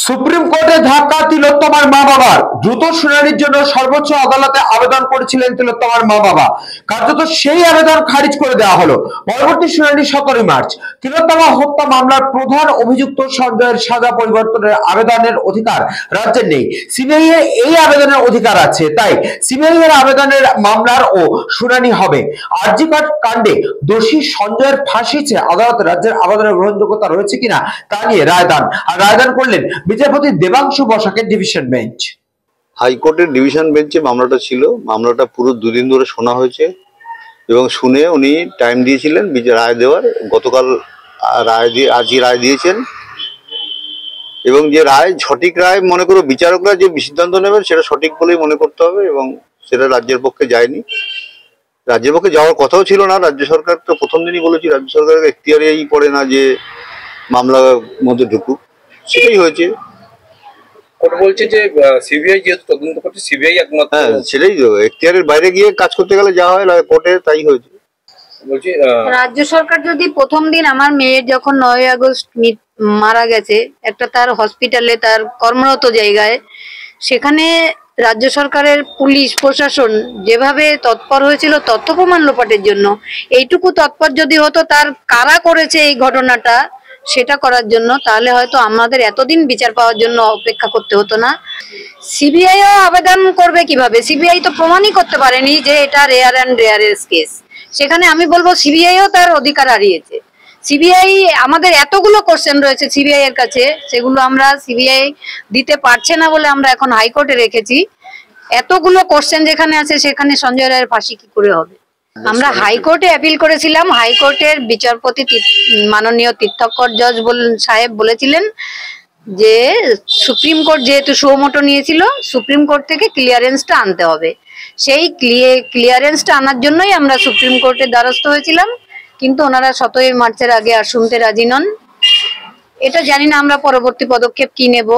Supreme কোর্টে ধাক্কা তিলোত্তমার মা বাবার। দ্রুত শুনানির জন্য সর্বোচ্চ আদালতে আবেদন করেছিলেন তিলোত্তমার মা বাবা। কার্যত সেই আবেদন খারিজ করে দেওয়া হলো। পরবর্তী শুনানি 17 মার্চ। তিলোত্তমা হত্যা মামলার প্রধান অভিযুক্ত সঞ্জয়ের সাজা পরিবর্তনের আবেদনের অধিকার রাজ্যের নেই, সিবিআই এর এই আবেদনের অধিকার আছে। তাই সিবিআই এর আবেদনের মামলার ও শুনানি হবে। আরজি কাণ্ডে দোষী সঞ্জয়ের ফাঁসি চেয়ে আদালতে রাজ্যের আবেদনের গ্রহণযোগ্যতা রয়েছে কিনা তা নিয়ে রায়দান করলেন বিচারপতি দেবাংশু বসাকের ডিভিশন বেঞ্চ। হাইকোর্টের ডিভিশন বেঞ্চে মামলাটা ছিল। মামলাটা পুরো 2 দিন ধরে শোনা হয়েছে এবং শুনে উনি টাইম দিয়েছিলেন রায় দেওয়ার। গতকাল আজই রায় দিয়েছেন এবং যে রায় সঠিক রায় মনে করো বিচারকরা যে সিদ্ধান্ত নেবেন সেটা সঠিক বলেই মনে করতে হবে এবং সেটা রাজ্যের পক্ষে যায়নি। রাজ্যের পক্ষে যাওয়ার কথাও ছিল না। রাজ্য সরকার তো প্রথম দিনই বলেছি রাজ্য সরকারের এখতিয়ারেই পড়ে না যে মামলার মধ্যে ঢুকুক, সেটাই হয়েছে। কোর্ট বলছে যে সিবিআই যেহেতু তদন্ত করছে সিবিআই একমাত্র, হ্যাঁ সেটাই তো, এখতিয়ারের বাইরে গিয়ে কাজ করতে গেলে যা হয় কোর্টে তাই হয়েছে। বলছি রাজ্য সরকার যদি প্রথম দিন আমার মেয়ের যখন 9 আগস্ট মারা গেছে একটা তার হসপিটালে তার কর্মরত জায়গায়, সেখানে রাজ্য সরকারের পুলিশ প্রশাসন যেভাবে তৎপর হয়েছিল তথ্য প্রমাণ লোপাটের জন্য, এইটুকু তৎপর যদি হতো তার কারা করেছে এই ঘটনাটা সেটা করার জন্য, তাহলে হয়তো আমাদের এতদিন বিচার পাওয়ার জন্য অপেক্ষা করতে হতো না। সিবিআইও আবেদন করবে কিভাবে? সিবিআই তো প্রমাণই করতে পারেনি যে এটা রেয়ার অ্যান্ড রেয়ারেস্ট কেস। সেখানে আমি বলবো সিবিআইও তার অধিকার হারিয়েছে। সিবিআই আমাদের এতগুলো কোশ্চেন রয়েছে সিবিআই এর কাছে, সেগুলো আমরা সিবিআই দিতে পারছে না বলে আমরা এখন হাইকোর্টে রেখেছি। এতগুলো কোশ্চেন যেখানে আছে সেখানে সঞ্জয় রায়ের ফাঁসি কি করে হবে? আমরা হাইকোর্টে অ্যাপিল করেছিলাম। হাইকোর্টের বিচারপতি মাননীয় তীর্থঙ্কর জজ সাহেব বলেছিলেন যে সুপ্রিম কোর্ট যেহেতু সুমোটো নিয়েছিল, সুপ্রিম কোর্ট থেকে ক্লিয়ারেন্সটা আনতে হবে। সেই ক্লিয়ারেন্সটা আনার জন্যই আমরা সুপ্রিম কোর্টের দ্বারস্থ হয়েছিলাম, কিন্তু ওনারা 17 মার্চের আগে আর শুনতে রাজি নন। এটা জানি না আমরা পরবর্তী পদক্ষেপ কি নেব।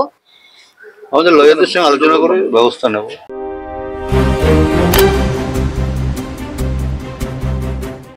আমাদের লয়ারদের সঙ্গে আলোচনা করে ব্যবস্থা নেব।